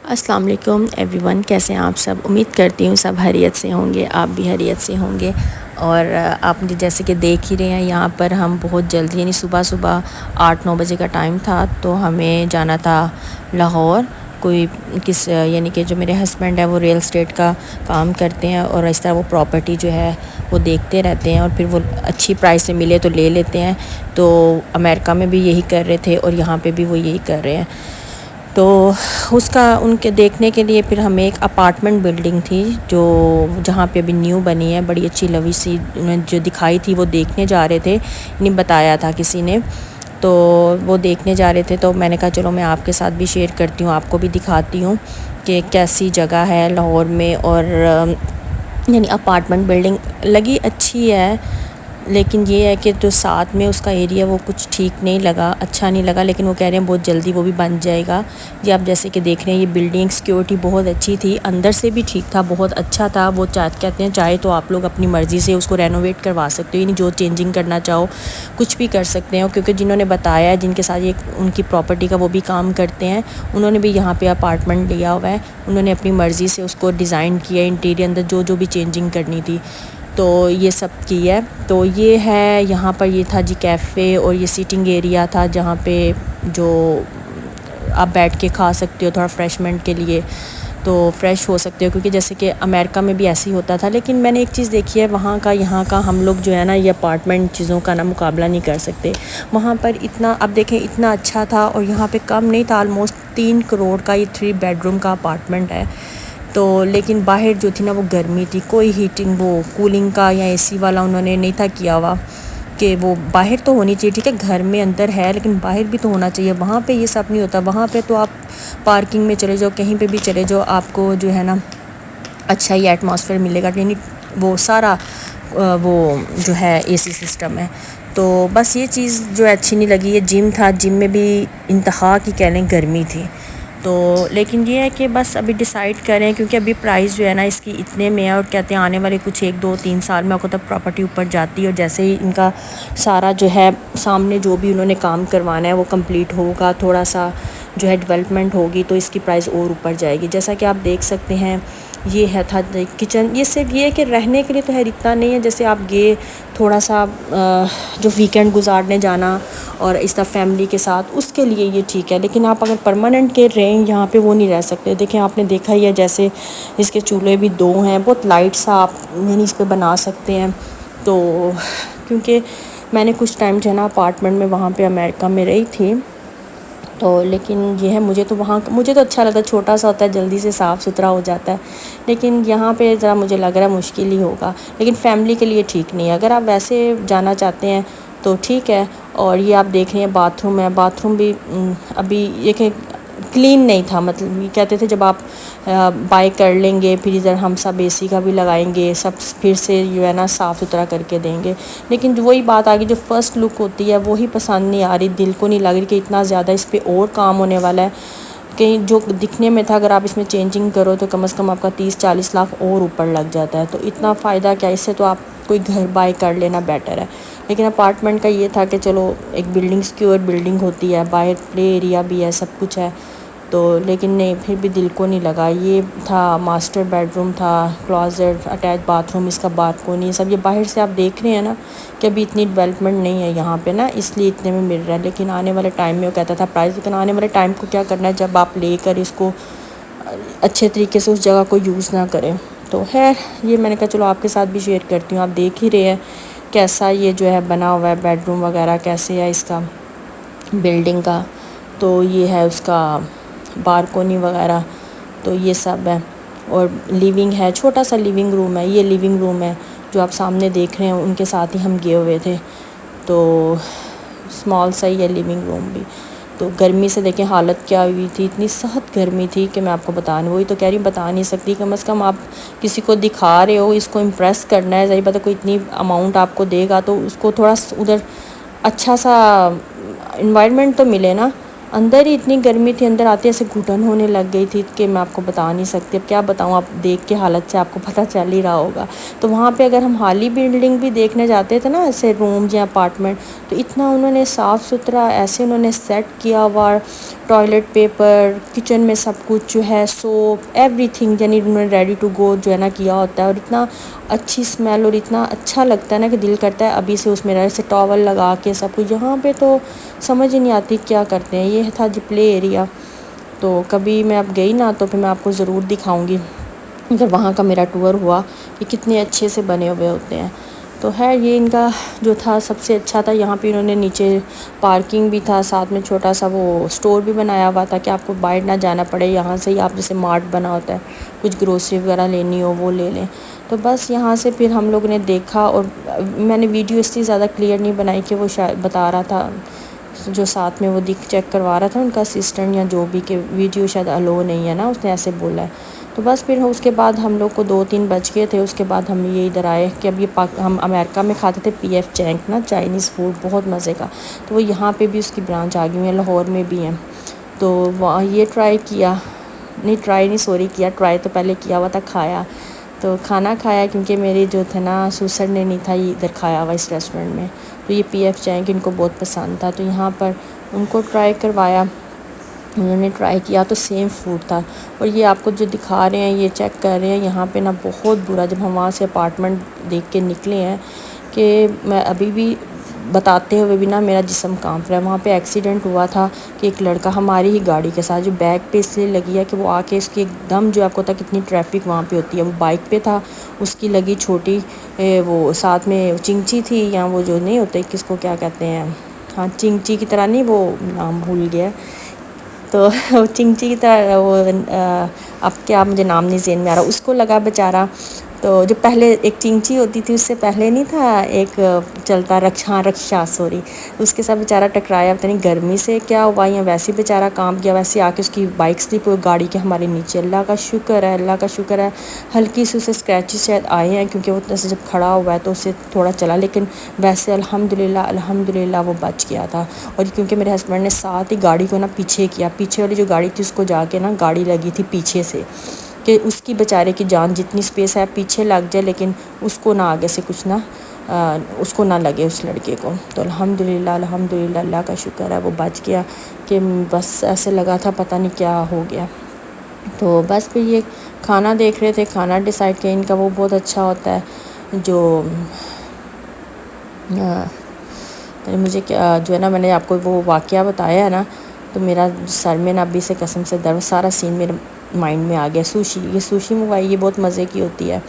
السلام علیکم every one, کیسے ہیں آپ سب؟ امید کرتی ہوں سب خیریت سے ہوں گے، آپ بھی خیریت سے ہوں گے۔ اور آپ مجھے جیسے کہ دیکھ ہی رہے ہیں، یہاں پر ہم بہت جلدی یعنی صبح 8-9 بجے کا ٹائم تھا، تو ہمیں جانا تھا لاہور۔ کوئی یعنی کہ جو میرے ہسبینڈ ہے وہ ریئل اسٹیٹ کا کام کرتے ہیں، اور اس طرح وہ پراپرٹی جو ہے وہ دیکھتے رہتے ہیں، اور پھر وہ اچھی پرائس سے ملے تو لے لیتے ہیں۔ تو امریکہ میں بھی یہی کر رہے تھے اور یہاں پہ بھی وہ یہی کر رہے ہیں۔ تو ان کے دیکھنے کے لیے پھر ہمیں ایک اپارٹمنٹ بلڈنگ تھی جو جہاں پہ ابھی نیو بنی ہے، بڑی اچھی لوی سی جو دکھائی تھی وہ دیکھنے جا رہے تھے، یعنی بتایا تھا کسی نے، تو وہ دیکھنے جا رہے تھے۔ تو میں نے کہا چلو میں آپ کے ساتھ بھی شیئر کرتی ہوں، آپ کو بھی دکھاتی ہوں کہ کیسی جگہ ہے لاہور میں۔ اور یعنی اپارٹمنٹ بلڈنگ لگی اچھی ہے، لیکن یہ ہے کہ جو ساتھ میں اس کا ایریا وہ کچھ ٹھیک نہیں لگا، اچھا نہیں لگا، لیکن وہ کہہ رہے ہیں بہت جلدی وہ بھی بن جائے گا۔ یہ آپ جیسے کہ دیکھ رہے ہیں، یہ بلڈنگ سیکیورٹی بہت اچھی تھی، اندر سے بھی ٹھیک تھا، بہت اچھا تھا۔ وہ کہتے ہیں چاہے تو آپ لوگ اپنی مرضی سے اس کو رینوویٹ کروا سکتے ہو، یعنی جو چینجنگ کرنا چاہو کچھ بھی کر سکتے ہیں، کیونکہ جنہوں نے بتایا ہے، جن کے ساتھ یہ ان کی پراپرٹی کا وہ بھی کام کرتے ہیں، انہوں نے بھی یہاں پہ اپارٹمنٹ لیا ہوا ہے، انہوں نے اپنی مرضی سے اس کو ڈیزائن کیا، انٹیریئر اندر جو بھی چینجنگ کرنی تھی تو یہ سب کی ہے۔ تو یہ ہے یہاں پر، یہ تھا جی کیفے، اور یہ سیٹنگ ایریا تھا جہاں پہ جو آپ بیٹھ کے کھا سکتے ہو، تھوڑا فریشمنٹ کے لیے تو فریش ہو سکتے ہو، کیونکہ جیسے کہ امریکہ میں بھی ایسے ہی ہوتا تھا۔ لیکن میں نے ایک چیز دیکھی ہے، وہاں کا یہاں کا ہم لوگ جو ہے نا، یہ اپارٹمنٹ چیزوں کا نا مقابلہ نہیں کر سکتے۔ وہاں پر اتنا اب دیکھیں اتنا اچھا تھا، اور یہاں پہ کم نہیں تھا، آلموسٹ 3 کروڑ کا یہ 3 بیڈ روم کا اپارٹمنٹ ہے۔ تو لیکن باہر جو تھی نا وہ گرمی تھی، کوئی ہیٹنگ وہ کولنگ کا یا اے سی والا انہوں نے نہیں تھا کیا ہوا، کہ وہ باہر تو ہونی چاہیے، ٹھیک ہے گھر میں اندر ہے لیکن باہر بھی تو ہونا چاہیے۔ وہاں پہ یہ سب نہیں ہوتا، وہاں پہ تو آپ پارکنگ میں چلے جاؤ، کہیں پہ بھی چلے جاؤ، آپ کو جو ہے نا اچھا ہی ایٹماسفیئر ملے گا، یعنی وہ سارا وہ جو ہے اے سی سسٹم ہے۔ تو بس یہ چیز جو اچھی نہیں لگی۔ یہ جم تھا، جم میں بھی انتہا کی کہہ لیں گرمی تھی۔ تو لیکن یہ ہے کہ بس ابھی ڈیسائیڈ کریں، کیونکہ ابھی پرائس جو ہے نا اس کی اتنے میں ہے، اور کہتے ہیں آنے والے کچھ 1-2-3 سال میں آپ کو تب پراپرٹی اوپر جاتی ہے، اور جیسے ہی ان کا سارا جو ہے سامنے جو بھی انہوں نے کام کروانا ہے وہ کمپلیٹ ہوگا، تھوڑا سا جو ہے ڈیولپمنٹ ہوگی تو اس کی پرائس اور اوپر جائے گی۔ جیسا کہ آپ دیکھ سکتے ہیں، یہ ہے تھا کچن۔ یہ صرف یہ ہے کہ رہنے کے لیے تو ہے اتنا نہیں ہے، جیسے آپ گئے تھوڑا سا جو ویکینڈ گزارنے جانا اور اس طرح فیملی کے ساتھ، اس کے لیے یہ ٹھیک ہے، لیکن آپ اگر پرماننٹ کے رہیں یہاں پہ وہ نہیں رہ سکتے۔ دیکھیں آپ نے دیکھا ہی ہے، جیسے اس کے چولہے بھی 2 ہیں، بہت لائٹ سا آپ یعنی اس پہ بنا سکتے ہیں۔ تو کیونکہ میں نے کچھ ٹائم جو ہے نا اپارٹمنٹ میں وہاں پہ امریکہ میں رہی تھی، تو لیکن یہ ہے مجھے تو اچھا لگتا ہے، چھوٹا سا ہوتا ہے، جلدی سے صاف ستھرا ہو جاتا ہے، لیکن یہاں پہ ذرا مجھے لگ رہا ہے مشکل ہی ہوگا، لیکن فیملی کے لیے ٹھیک نہیں ہے۔ اگر آپ ویسے جانا چاہتے ہیں تو ٹھیک ہے۔ اور یہ آپ دیکھ رہے ہیں باتھ روم ہے، باتھ روم بھی ابھی یہ کہ کلین نہیں تھا، مطلب یہ کہتے تھے جب آپ بائی کر لیں گے پھر ادھر ہم سب اے سی کا بھی لگائیں گے، سب پھر سے جو ہے نا صاف ستھرا کر کے دیں گے، لیکن وہی بات آگئی، جو فرسٹ لک ہوتی ہے وہی پسند نہیں آ رہی، دل کو نہیں لگ رہی کہ اتنا زیادہ اس پہ اور کام ہونے والا ہے، کہیں جو دکھنے میں تھا اگر آپ اس میں چینجنگ کرو تو کم از کم آپ کا 30-40 لاکھ اور اوپر لگ جاتا ہے، تو اتنا فائدہ کیا، اس سے تو آپ کوئی گھر بائی کر لینا بیٹر ہے۔ لیکن اپارٹمنٹ کا یہ تھا کہ چلو ایک بلڈنگ سیکیور بلڈنگ ہوتی ہے، باہر پلے ایریا بھی ہے، سب کچھ ہے، تو لیکن نہیں پھر بھی دل کو نہیں لگا۔ یہ تھا ماسٹر بیڈ روم تھا، کلازٹ، اٹیچ باتھ روم، اس کا بالکونی، سب یہ باہر سے آپ دیکھ رہے ہیں نا کہ ابھی اتنی ڈیولپمنٹ نہیں ہے یہاں پہ نا، اس لیے اتنے میں مل رہا ہے، لیکن آنے والے ٹائم میں وہ کہتا تھا پرائز، لیکن آنے والے ٹائم کو کیا کرنا ہے جب آپ لے کر اس کو اچھے طریقے سے اس جگہ کو یوز نہ کریں۔ تو خیر یہ میں نے کہا چلو آپ کے ساتھ بھی شیئر کرتی ہوں، آپ دیکھ ہی رہے ہیں کیسا یہ جو ہے بنا ہوا ہے، بیڈ روم وغیرہ کیسے ہے اس کا بلڈنگ کا۔ تو یہ ہے اس کا بالکونی وغیرہ، تو یہ سب ہے، اور لیونگ ہے، چھوٹا سا لیونگ روم ہے، یہ لیونگ روم ہے جو آپ سامنے دیکھ رہے ہیں، ان کے ساتھ ہی ہم گئے ہوئے تھے، تو اسمال سا ہی ہے لیونگ روم بھی۔ تو گرمی سے دیکھیں حالت کیا ہوئی تھی، اتنی سخت گرمی تھی کہ میں آپ کو بتا نہیں، وہی تو کہہ رہی بتا نہیں سکتی، کم از کم آپ کسی کو دکھا رہے ہو، اس کو امپریس کرنا ہے، ظاہر بات ہے کوئی اتنی اماؤنٹ آپ کو دے گا تو اس کو تھوڑا ادھر اچھا سا انوائرمنٹ تو ملے نا، اندر ہی اتنی گرمی تھی، اندر آتے ایسے گھٹن ہونے لگ گئی تھی کہ میں آپ کو بتا نہیں سکتی، اب کیا بتاؤں، آپ دیکھ کے حالت سے آپ کو پتہ چل ہی رہا ہوگا۔ تو وہاں پہ اگر ہم حالی بلڈنگ بھی دیکھنے جاتے تھے نا، ایسے روم یا اپارٹمنٹ، تو اتنا انہوں نے صاف ستھرا ایسے انہوں نے سیٹ کیا ہوا، ٹوائلٹ پیپر، کچن میں سب کچھ جو ہے سوپ ایوری تھنگ، یعنی انہوں نے ریڈی ٹو گو جو ہے نا کیا ہوتا ہے، اور اتنا اچھی اسمیل اور اتنا اچھا لگتا ہے نا کہ دل کرتا ہے ابھی سے اس میں ایسے ٹاول لگا کے سب کچھ۔ یہاں پہ تو سمجھ ہی نہیں آتی کیا کرتے ہیں۔ یہ تھا جی پلے ایریا، تو کبھی میں اب گئی نا تو پھر میں آپ کو ضرور دکھاؤں گی جب وہاں کا میرا ٹور ہوا کہ کتنے اچھے سے بنے ہوئے ہوتے ہیں۔ تو ہے یہ ان کا جو تھا سب سے اچھا تھا۔ یہاں پہ انہوں نے نیچے پارکنگ بھی تھا، ساتھ میں چھوٹا سا وہ اسٹور بھی بنایا ہوا تھا کہ آپ کو باہر نہ جانا پڑے، یہاں سے ہی آپ جیسے مارٹ بنا ہوتا ہے، کچھ گروسری وغیرہ لینی ہو وہ لے لیں۔ تو بس یہاں سے پھر ہم لوگ نے دیکھا، اور میں نے ویڈیو اس لیے زیادہ کلیئر نہیں بنائی کہ وہ شاید بتا رہا تھا جو ساتھ میں وہ چیک کروا رہا تھا ان کا اسسٹنٹ یا جو بھی، کہ ویڈیو شاید الو نہیں ہے نا، اس نے ایسے بولا ہے۔ تو بس پھر اس کے بعد ہم لوگ کو 2-3 بج گئے تھے، اس کے بعد ہم یہ ادھر آئے کہ اب یہ ہم امریکہ میں کھاتے تھے پی ایف چینک نا، چائنیز فوڈ بہت مزے کا، تو وہ یہاں پہ بھی اس کی برانچ آ گئی ہیں، لاہور میں بھی ہیں۔ تو یہ ٹرائی کیا، ٹرائی تو پہلے کیا ہوا تھا، کھایا تو کھانا کھایا کیونکہ میری جو تھے نا سسر نے نہیں تھا یہ ادھر کھایا ہوا اس ریسٹورنٹ میں، تو یہ پی ایف چینک ان کو بہت پسند تھا، تو یہاں پر ان کو ٹرائی کروایا، انہوں نے ٹرائی کیا تو سیم فوڈ تھا۔ اور یہ آپ کو جو دکھا رہے ہیں یہ چیک کر رہے ہیں، یہاں پہ نا بہت برا، جب ہم وہاں سے اپارٹمنٹ دیکھ کے نکلے ہیں کہ میں ابھی بھی بتاتے ہوئے بھی نا میرا جسم کانپ رہا ہے۔ وہاں پہ ایکسیڈنٹ ہوا تھا کہ ایک لڑکا ہماری ہی گاڑی کے ساتھ، جو بیک پہ اس لیے لگی ہے کہ وہ آ کے اس کی ایک دم، جو آپ کو پتا کتنی ٹریفک وہاں پہ ہوتی ہے، وہ بائک پہ تھا، اس کی لگی چھوٹی وہ ساتھ میں چنچی تھی، یا وہ جو نہیں ہوتے کس کو کیا کہتے ہیں، ہاں چنچی کی طرح نہیں، وہ نام بھول گیا، تو چنچی کی طرح وہ اب کیا مجھے نام نہیں ذہن میں آ رہا، اس کو لگا بیچارہ۔ تو جو پہلے ایک چنچی ہوتی تھی اس سے پہلے نہیں تھا ایک چلتا رکشا سوری، اس کے ساتھ بیچارہ ٹکرایا، پتہ نہیں گرمی سے کیا ہوا یا ویسے بیچارہ کانپ گیا، ویسے آ کے اس کی بائک سلپ ہوئی گاڑی کے ہمارے نیچے۔ اللہ کا شکر ہے ہلکی سی اسے اسکریچز شاید آئے ہیں کیونکہ وہ سے جب کھڑا ہوا ہے تو اسے تھوڑا چلا، لیکن ویسے الحمدللہ وہ بچ گیا تھا۔ اور کیونکہ میرے ہسبینڈ نے ساتھ ہی گاڑی کو نا پیچھے کیا، پیچھے والی جو گاڑی تھی اس کو جا کے نا گاڑی لگی تھی پیچھے سے، کہ اس کی بیچارے کی جان جتنی سپیس ہے پیچھے لگ جائے، لیکن اس کو نہ آگے سے کچھ نہ اس کو نہ لگے اس لڑکے کو۔ تو الحمدللہ اللہ کا شکر ہے وہ بچ گیا، کہ بس ایسے لگا تھا پتہ نہیں کیا ہو گیا۔ تو بس پھر یہ کھانا دیکھ رہے تھے، کھانا ڈیسائیڈ کیا ان کا وہ بہت اچھا ہوتا ہے، جو مجھے کیا جو ہے نا، میں نے آپ کو وہ واقعہ بتایا ہے نا، تو میرا سر میں نا ابھی سے قسم سے درد، سارا سین میرے مائنڈ میں آ گیا۔ یہ سوشی منگوائی، یہ بہت مزے کی ہوتی ہے۔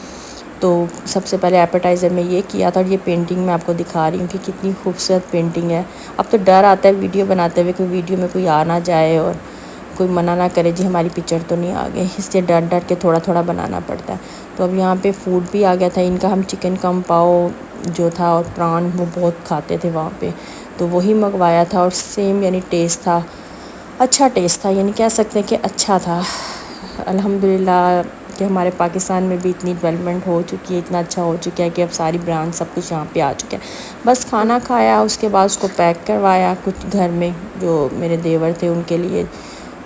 تو سب سے پہلے ایپیٹائزر میں یہ کیا تھا، اور یہ پینٹنگ میں آپ کو دکھا رہی ہوں کہ کتنی خوبصورت پینٹنگ ہے۔ اب تو ڈر آتا ہے ویڈیو بناتے ہوئے، کوئی ویڈیو میں کوئی آ نہ جائے اور کوئی منع نہ کرے جی ہماری پکچر تو نہیں آ گئی، اس لیے ڈر کے تھوڑا بنانا پڑتا ہے۔ تو اب یہاں پہ فوڈ بھی آ گیا تھا ان کا، ہم چکن کم پاؤ جو تھا اور پران وہ بہت کھاتے تھے وہاں پہ، تو وہی منگوایا تھا، اور سیم یعنی ٹیسٹ تھا، اچھا ٹیسٹ تھا، یعنی کہہ سکتے ہیں کہ اچھا تھا۔ الحمدللہ کہ ہمارے پاکستان میں بھی اتنی ڈیولپمنٹ ہو چکی ہے، اتنا اچھا ہو چکا ہے کہ اب ساری برانڈ سب کچھ یہاں پہ آ چکا ہے۔ بس کھانا کھایا، اس کے بعد اس کو پیک کروایا، کچھ گھر میں جو میرے دیور تھے ان کے لیے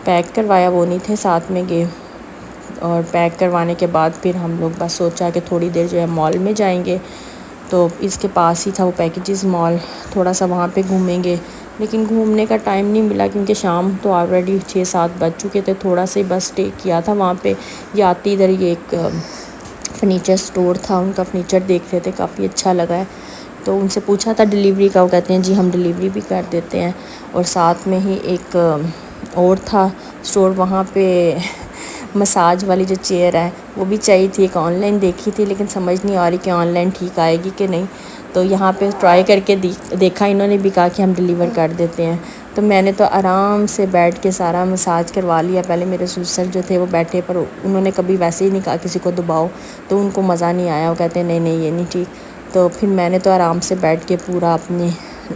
پیک کروایا، وہ نہیں تھے ساتھ میں گئے، اور پیک کروانے کے بعد پھر ہم لوگ بس سوچا کہ تھوڑی دیر جو ہے مال میں جائیں گے، تو اس کے پاس ہی تھا وہ پیکیجز مال، تھوڑا سا وہاں پہ گھومیں گے، لیکن گھومنے کا ٹائم نہیں ملا کیونکہ شام تو آلریڈی 6-7 بج چکے تھے، تھوڑا سا بس اسٹے کیا تھا وہاں پہ۔ یہ آتی ادھر یہ ایک فرنیچر سٹور تھا، ان کا فرنیچر دیکھ رہے تھے، کافی اچھا لگا ہے، تو ان سے پوچھا تھا ڈیلیوری کا، وہ کہتے ہیں جی ہم ڈیلیوری بھی کر دیتے ہیں۔ اور ساتھ میں ہی ایک اور تھا اسٹور، وہاں پہ مساج والی جو چیئر ہے وہ بھی چاہیے تھی، ایک آن لائن دیکھی تھی لیکن سمجھ نہیں آ رہی کہ آن لائن ٹھیک آئے گی کہ نہیں، تو یہاں پہ ٹرائی کر کے دیکھا، انہوں نے بھی کہا کہ ہم ڈیلیور کر دیتے ہیں، تو میں نے تو آرام سے بیٹھ کے سارا مساج کروا لیا۔ پہلے میرے سسر جو تھے وہ بیٹھے، پر انہوں نے کبھی ویسے ہی نہیں کہا کسی کو دباؤ، تو ان کو مزہ نہیں آیا، وہ کہتے ہیں نہیں یہ نہیں ٹھیک، تو پھر میں نے تو آرام سے بیٹھ کے پورا اپنی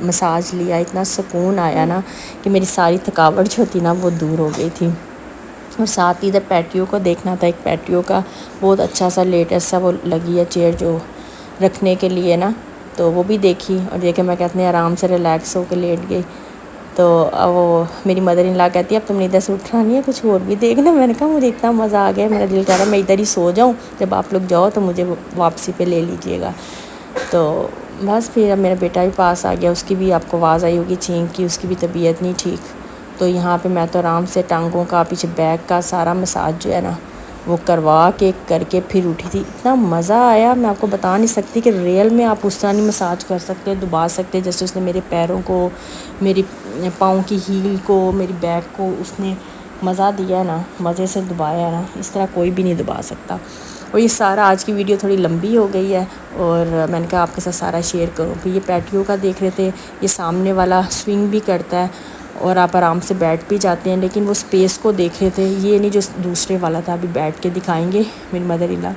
مساج لیا، اتنا سکون آیا نا کہ میری ساری تھکاوٹ جو تھی نا وہ دور ہو گئی تھی۔ اور ساتھ ہی ادھر پیٹیو کو دیکھنا تھا، ایک پیٹیو کا بہت اچھا سا لیٹسٹ سا وہ لگی ہے چیئر جو رکھنے کے لیے نا، تو وہ بھی دیکھی، اور دیکھے میں کہتے ہیں آرام سے ریلیکس ہو کے لیٹ گئی، تو وہ میری مدر ان لا کہتی ہے اب تم نے ادھر سے اٹھنا نہیں ہے، کچھ اور بھی دیکھنا. میں نے کہا مجھے اتنا مزہ آ گیا، میرا دل کہہ رہا ہے میں ادھر ہی سو جاؤں، جب آپ لوگ جاؤ تو مجھے واپسی پہ لے لیجیے گا. تو بس پھر اب میرا بیٹا بھی پاس آ گیا، اس کی بھی آپ کو آواز آئی ہوگی چینک کی، اس کی بھی طبیعت نہیں ٹھیک. تو یہاں پہ میں تو آرام سے ٹانگوں کا پیچھے بیک کا سارا مساج جو ہے نا وہ کروا کے کر کے پھر اٹھی تھی. اتنا مزہ آیا میں آپ کو بتا نہیں سکتی کہ ریئل میں آپ اس طرح نہیں مساج کر سکتے، دبا سکتے جیسے اس نے میرے پیروں کو، میری پاؤں کی ہیل کو، میری بیک کو اس نے مزہ دیا ہے نا، مزے سے دبایا ہے نا، اس طرح کوئی بھی نہیں دبا سکتا. اور یہ سارا آج کی ویڈیو تھوڑی لمبی ہو گئی ہے اور میں نے کہا آپ کے ساتھ سارا شیئر کروں. پھر یہ پیٹیو کا دیکھ رہے تھے، یہ سامنے والا سوئنگ بھی کرتا ہے اور آپ آرام سے بیٹھ بھی جاتے ہیں، لیکن وہ سپیس کو دیکھ رہے تھے. یہ نہیں جو دوسرے والا تھا، ابھی بیٹھ کے دکھائیں گے میری مدر ان لا.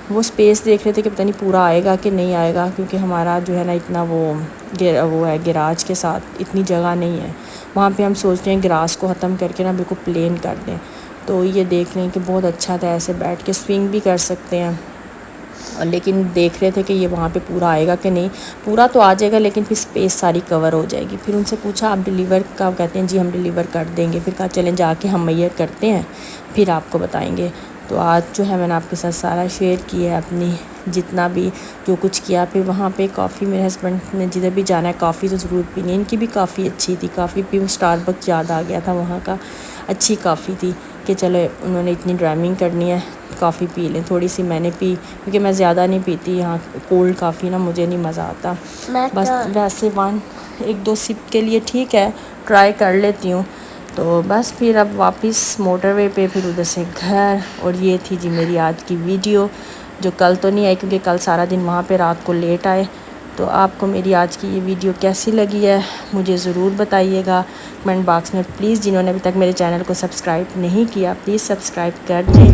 وہ سپیس دیکھ رہے تھے کہ پتہ نہیں پورا آئے گا کہ نہیں آئے گا، کیونکہ ہمارا جو ہے نا اتنا وہ ہے گراج کے ساتھ اتنی جگہ نہیں ہے. وہاں پہ ہم سوچ رہے ہیں گراس کو ختم کر کے نا بالکل پلین کر دیں. تو یہ دیکھ لیں کہ بہت اچھا تھا، ایسے بیٹھ کے سوئنگ بھی کر سکتے ہیں. اور لیکن دیکھ رہے تھے کہ یہ وہاں پہ پورا آئے گا کہ نہیں. پورا تو آ جائے گا لیکن پھر سپیس ساری کور ہو جائے گی. پھر ان سے پوچھا آپ ڈیلیور کا، کہتے ہیں جی ہم ڈیلیور کر دیں گے. پھر کہا چلیں جا کے ہم میئر کرتے ہیں پھر آپ کو بتائیں گے. تو آج جو ہے میں نے آپ کے ساتھ سارا شیئر کیا ہے اپنی جتنا بھی جو کچھ کیا. پھر وہاں پہ کافی میرے ہسبینڈ نے جدھر بھی جانا ہے کافی تو ضرور پینی ہے. ان کی بھی کافی اچھی تھی، کافی پی، اسٹار بکس یاد آ گیا تھا وہاں کا، اچھی کافی تھی کہ چلو انہوں نے اتنی ڈرائیونگ کرنی ہے کافی پی لیں. تھوڑی سی میں نے پی کیونکہ میں زیادہ نہیں پیتی، یہاں کولڈ کافی نا مجھے نہیں مزہ آتا. بس ویسے ایک دو سپ کے لیے ٹھیک ہے، ٹرائی کر لیتی ہوں. تو بس پھر اب واپس موٹر وے پہ، پھر ادھر سے گھر. اور یہ تھی جی میری آج کی ویڈیو، جو کل تو نہیں آئی کیونکہ کل سارا دن وہاں پہ رات کو لیٹ آئے. تو آپ کو میری آج کی یہ ویڈیو کیسی لگی ہے مجھے ضرور بتائیے گا کمنٹ باکس میں. پلیز جنہوں نے ابھی تک میرے چینل کو سبسکرائب نہیں کیا پلیز سبسکرائب کر دیں.